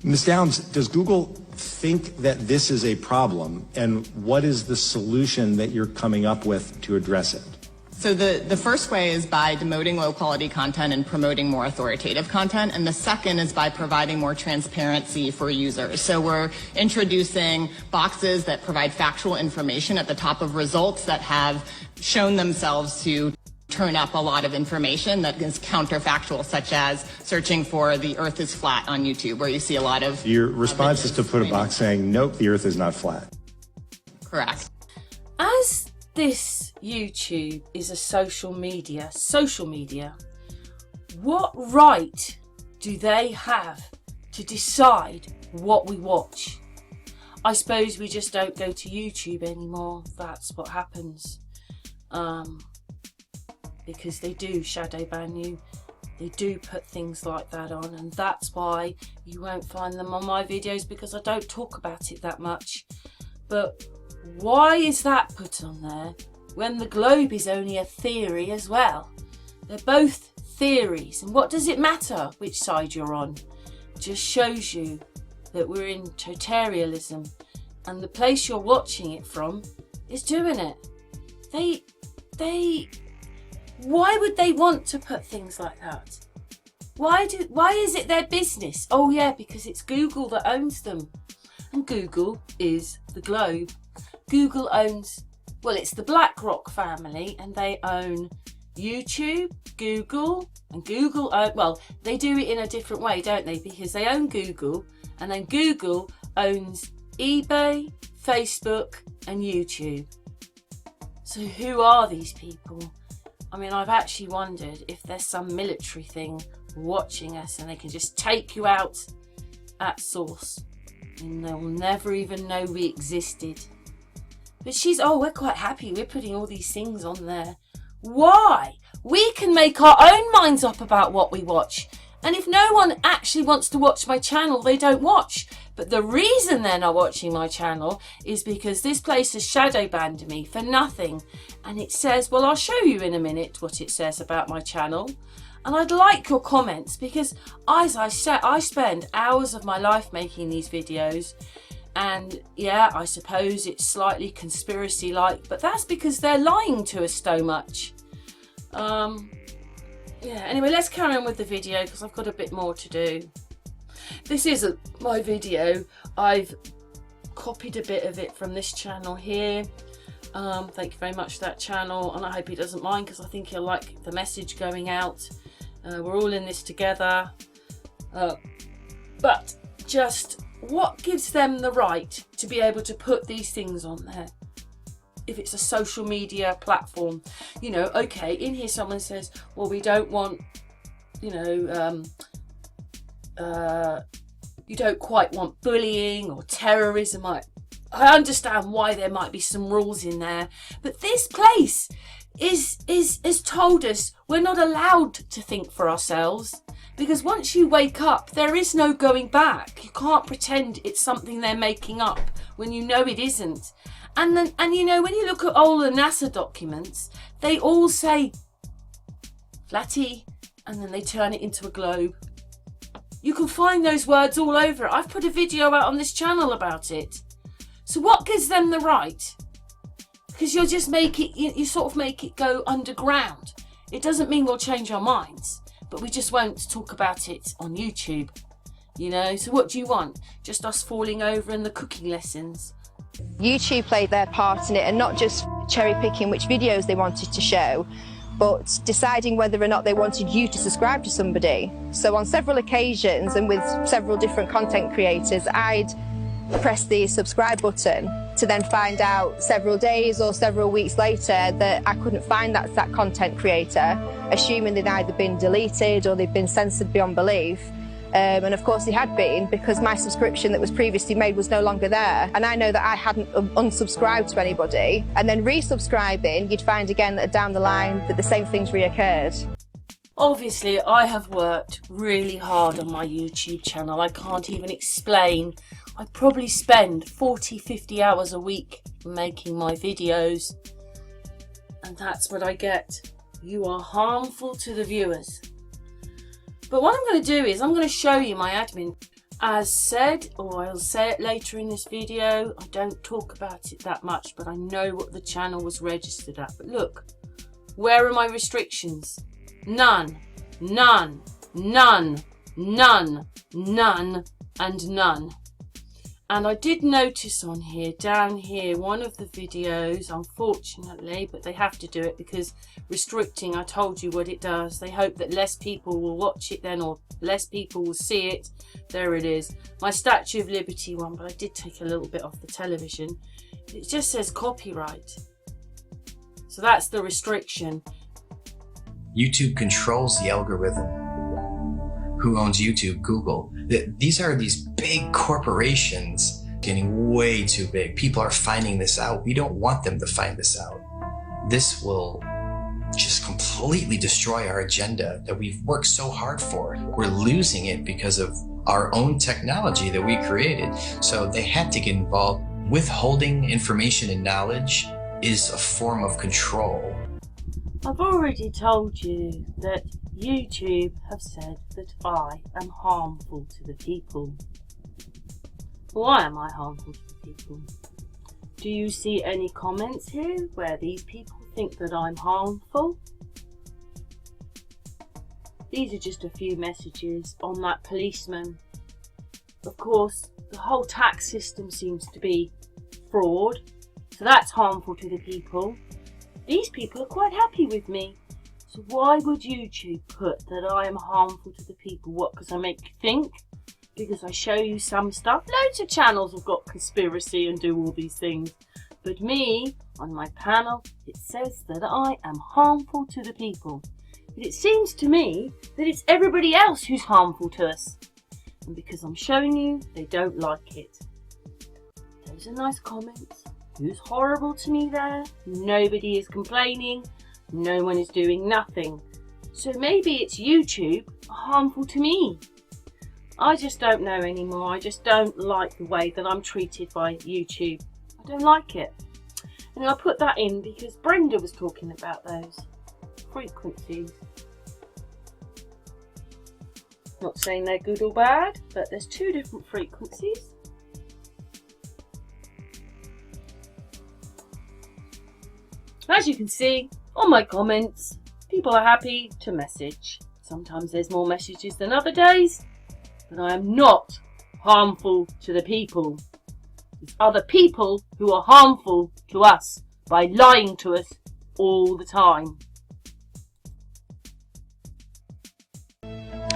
Ms. Downs, does Google think that this is a problem, and what is the solution that you're coming up with to address it? So the first way is by demoting low-quality content and promoting more authoritative content, and the second is by providing more transparency for users. So we're introducing boxes that provide factual information at the top of results that have shown themselves to turn up a lot of information that is counterfactual, such as searching for the earth is flat on YouTube, where you see a lot of... Your response is to put a box saying, nope, the earth is not flat. Correct. As this YouTube is a social media, what right do they have to decide what we watch? I suppose we just don't go to YouTube anymore. That's what happens. Because they do shadow ban you. They do put things like that on, and that's why you won't find them on my videos, because I don't talk about it that much. But why is that put on there when the globe is only a theory as well? They're both theories, and what does it matter which side you're on? It just shows you that we're in totalitarianism, and the place you're watching it from is doing it. Why would they want to put things like that? Why is it their business? Oh yeah, because it's Google that owns them. And Google is the globe. Google owns, well, it's the BlackRock family, and they own YouTube, Google, and Google own, well, they do it in a different way, don't they? Because they own Google, and then Google owns eBay, Facebook, and YouTube. So who are these people? I mean, I've actually wondered if there's some military thing watching us and they can just take you out at source and they'll never even know we existed. But we're quite happy we're putting all these things on there. Why? We can make our own minds up about what we watch. And if no one actually wants to watch my channel, they don't watch. But the reason they're not watching my channel is because this place has shadow banned me for nothing. And it says, well, I'll show you in a minute what it says about my channel. And I'd like your comments, because as I said, I spend hours of my life making these videos. And yeah, I suppose it's slightly conspiracy-like, but that's because they're lying to us so much. Yeah, anyway, let's carry on with the video because I've got a bit more to do. This isn't my video. I've copied a bit of it from this channel here. Thank you very much for that channel, and I hope he doesn't mind because I think he'll like the message going out. We're all in this together. But just what gives them the right to be able to put these things on there? If it's a social media platform, you know, okay, in here someone says, well, we don't want, you know, you don't quite want bullying or terrorism. I understand why there might be some rules in there, but this place is told us we're not allowed to think for ourselves, because once you wake up, there is no going back. You can't pretend it's something they're making up when you know it isn't. And you know, when you look at all the NASA documents, they all say flatty, and then they turn it into a globe. You can find those words all over it. I've put a video out on this channel about it. So what gives them the right? Because you'll just make it, you sort of make it go underground. It doesn't mean we'll change our minds, but we just won't talk about it on YouTube. You know, so what do you want? Just us falling over in the cooking lessons? YouTube played their part in it, and not just cherry picking which videos they wanted to show, but deciding whether or not they wanted you to subscribe to somebody. So on several occasions and with several different content creators, I'd press the subscribe button to then find out several days or several weeks later that I couldn't find that content creator, assuming they'd either been deleted or they'd been censored beyond belief. And of course they had been, because my subscription that was previously made was no longer there. And I know that I hadn't unsubscribed to anybody. And then resubscribing, you'd find again that down the line that the same things reoccurred. Obviously, I have worked really hard on my YouTube channel. I can't even explain. I probably spend 40-50 hours a week making my videos. And that's what I get. You are harmful to the viewers. But what I'm going to do is I'm going to show you my admin As said, or I'll say it later in this video, I don't talk about it that much, but I know what the channel was registered at. But look, where are my restrictions? None, none, none, none, none, and none. And I did notice on here, down here, one of the videos, unfortunately, but they have to do it because restricting, I told you what it does. They hope that less people will watch it then, or less people will see it. There it is. My Statue of Liberty one, but I did take a little bit off the television. It just says copyright. So that's the restriction. YouTube controls the algorithm. Who owns YouTube? Google. These are these big corporations getting way too big. People are finding this out. We don't want them to find this out. This will just completely destroy our agenda that we've worked so hard for. We're losing it because of our own technology that we created. So they had to get involved. Withholding information and knowledge is a form of control. I've already told you that YouTube have said that I am harmful to the people. Why am I harmful to the people? Do you see any comments here where these people think that I'm harmful? These are just a few messages on that policeman. Of course, the whole tax system seems to be fraud, so that's harmful to the people. These people are quite happy with me. So why would YouTube put that I am harmful to the people? What, because I make you think? Because I show you some stuff? Loads of channels have got conspiracy and do all these things. But me, on my panel, it says that I am harmful to the people. But it seems to me that it's everybody else who's harmful to us. And because I'm showing you, they don't like it. Those are nice comments. Who's horrible to me there? Nobody is complaining. No one is doing nothing. So maybe it's YouTube harmful to me. I just don't know anymore. I just don't like the way that I'm treated by YouTube. I don't like it. And I put that in because Brenda was talking about those frequencies. Not saying they're good or bad, but there's two different frequencies. As you can see on my comments, people are happy to message. Sometimes there's more messages than other days, but I am not harmful to the people. It's other people who are harmful to us by lying to us all the time.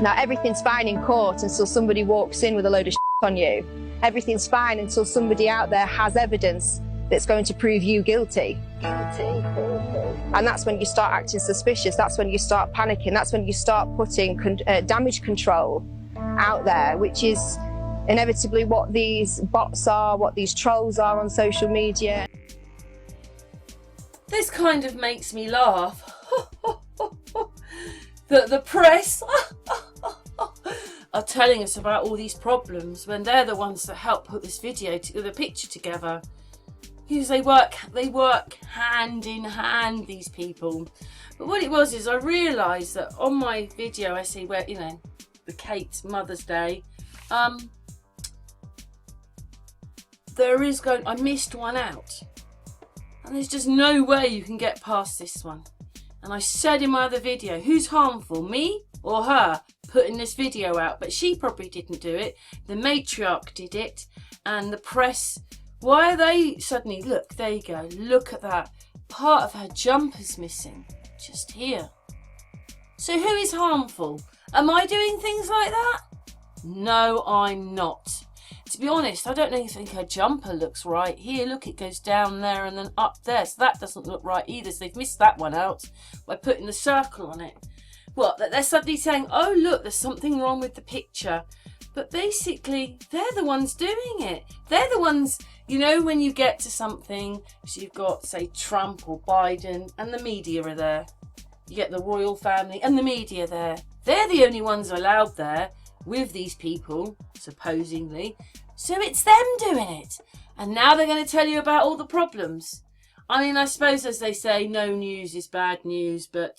Now, everything's fine in court until somebody walks in with a load of shit on you. Everything's fine until somebody out there has evidence that's going to prove you guilty. And that's when you start acting suspicious. That's when you start panicking. That's when you start putting damage control out there, which is inevitably what these bots are, what these trolls are on social media. This kind of makes me laugh. That the press are telling us about all these problems when they're the ones that help put this video, the picture together. Because they work hand in hand, these people. But what it was is I realised that on my video I see where, you know, the Kate's Mother's Day, I missed one out. And there's just no way you can get past this one. And I said in my other video, who's harmful, me or her, putting this video out? But she probably didn't do it. The matriarch did it. And the press, why are they suddenly, look, there you go, look at that. Part of her jumper's missing, just here. So who is harmful? Am I doing things like that? No, I'm not. To be honest, I don't even think her jumper looks right. Here, look, it goes down there and then up there. So that doesn't look right either. So they've missed that one out by putting the circle on it. What, that they're suddenly saying, oh, look, there's something wrong with the picture. But basically, they're the ones doing it. They're the ones, you know, when you get to something, so you've got, say, Trump or Biden and the media are there. You get the royal family and the media there. They're the only ones allowed there with these people, supposedly. So it's them doing it. And now they're going to tell you about all the problems. I mean, I suppose, as they say, no news is bad news, but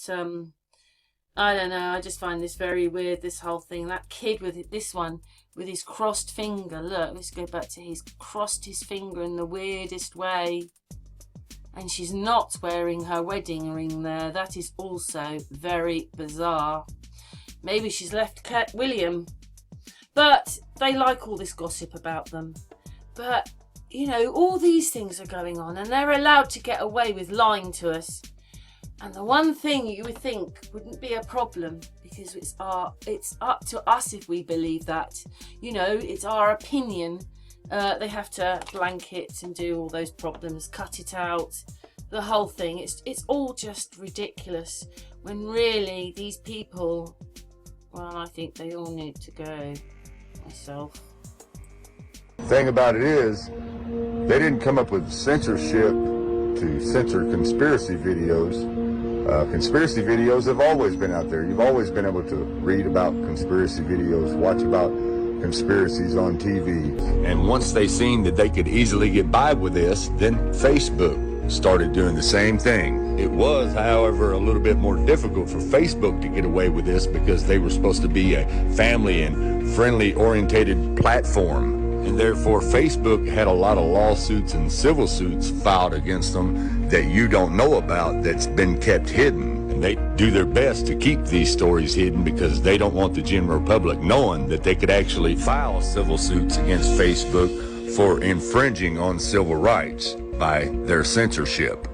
I don't know. I just find this very weird, this whole thing. That kid with this one, with his crossed finger. Look, let's go back to his crossed his finger in the weirdest way. And she's not wearing her wedding ring there. That is also very bizarre. Maybe she's left William. But they like all this gossip about them. But, you know, all these things are going on and they're allowed to get away with lying to us. And the one thing you would think wouldn't be a problem, because it's up to us if we believe that. You know, it's our opinion. They have to blanket and do all those problems, cut it out, the whole thing. It's all just ridiculous, when really these people, well, I think they all need to go myself. Thing about it is, they didn't come up with censorship to censor conspiracy videos. Conspiracy videos have always been out there. You've always been able to read about conspiracy videos, watch about conspiracies on TV. And once they seen that they could easily get by with this, then Facebook started doing the same thing. It was, however, a little bit more difficult for Facebook to get away with this because they were supposed to be a family and friendly orientated platform. And therefore, Facebook had a lot of lawsuits and civil suits filed against them that you don't know about, that's been kept hidden. And they do their best to keep these stories hidden because they don't want the general public knowing that they could actually file civil suits against Facebook for infringing on civil rights by their censorship.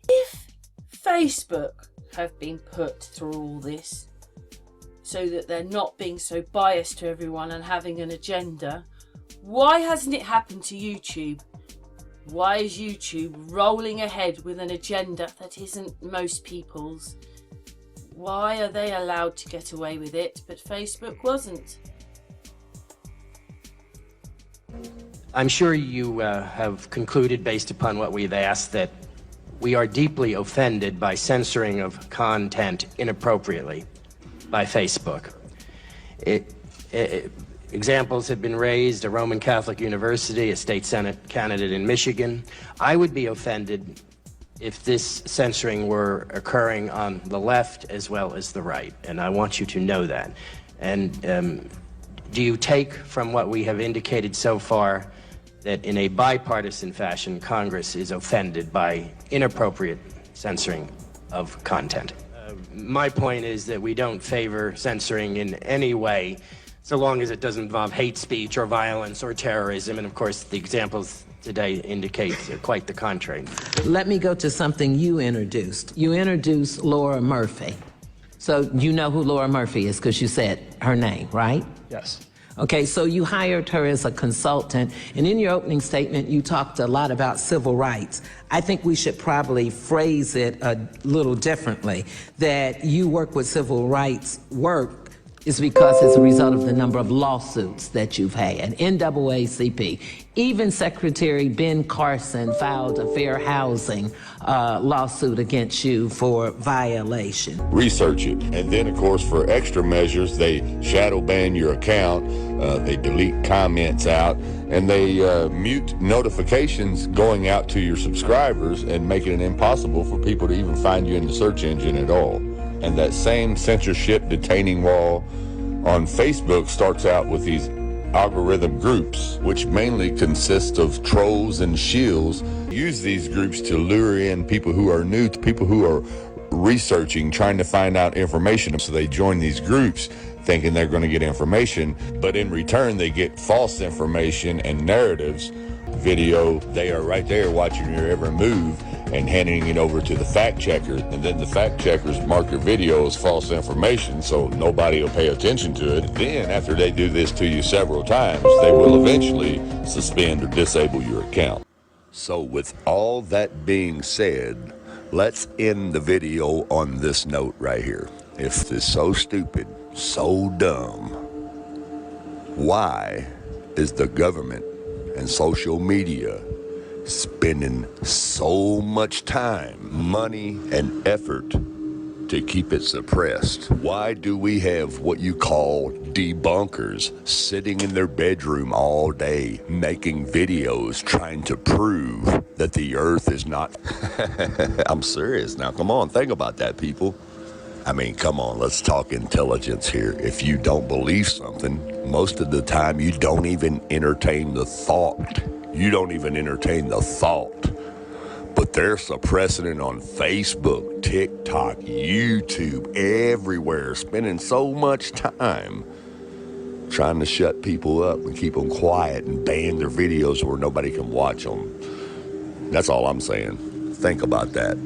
If Facebook have been put through all this, so that they're not being so biased to everyone and having an agenda, why hasn't it happened to YouTube? Why is YouTube rolling ahead with an agenda that isn't most people's? Why are they allowed to get away with it, but Facebook wasn't? I'm sure you have concluded, based upon what we've asked, that we are deeply offended by censoring of content inappropriately by Facebook. Examples have been raised: a Roman Catholic university, a state Senate candidate in Michigan. I would be offended if this censoring were occurring on the left as well as the right, and I want you to know that. And do you take from what we have indicated so far that in a bipartisan fashion, Congress is offended by inappropriate censoring of content? My point is that we don't favor censoring in any way, so long as it doesn't involve hate speech or violence or terrorism. And of course, the examples today indicate quite the contrary. Let me go to something you introduced. You introduced Laura Murphy. So you know who Laura Murphy is because you said her name, right? Yes. Okay, so you hired her as a consultant, and in your opening statement, you talked a lot about civil rights. I think we should probably phrase it a little differently, that you work with civil rights work is because it's a result of the number of lawsuits that you've had. NAACP, even Secretary Ben Carson filed a fair housing lawsuit against you for violation. Research it. And then, of course, for extra measures, they shadow ban your account, they delete comments out, and they mute notifications going out to your subscribers and making it impossible for people to even find you in the search engine at all. And that same censorship detaining wall on Facebook starts out with these algorithm groups, which mainly consist of trolls and shills. Use these groups to lure in people who are new, to people who are researching, trying to find out information. So they join these groups thinking they're going to get information, but in return they get false information and narratives. Video, they are right there watching your every move and handing it over to the fact checkers, and then the fact checkers mark your video as false information so nobody will pay attention to it. Then after they do this to you several times, they will eventually suspend or disable your account. So with all that being said, let's end the video on this note right here. If this is so stupid, so dumb, why is the government and social media spending so much time, money, and effort to keep it suppressed? Why do we have what you call debunkers sitting in their bedroom all day making videos trying to prove that the earth is not... I'm serious now, come on, think about that, people. I mean, come on, let's talk intelligence here. If you don't believe something, most of the time you don't even entertain the thought. You don't even entertain the thought. But they're suppressing it on Facebook, TikTok, YouTube, everywhere, spending so much time trying to shut people up and keep them quiet and ban their videos where nobody can watch them. That's all I'm saying. Think about that.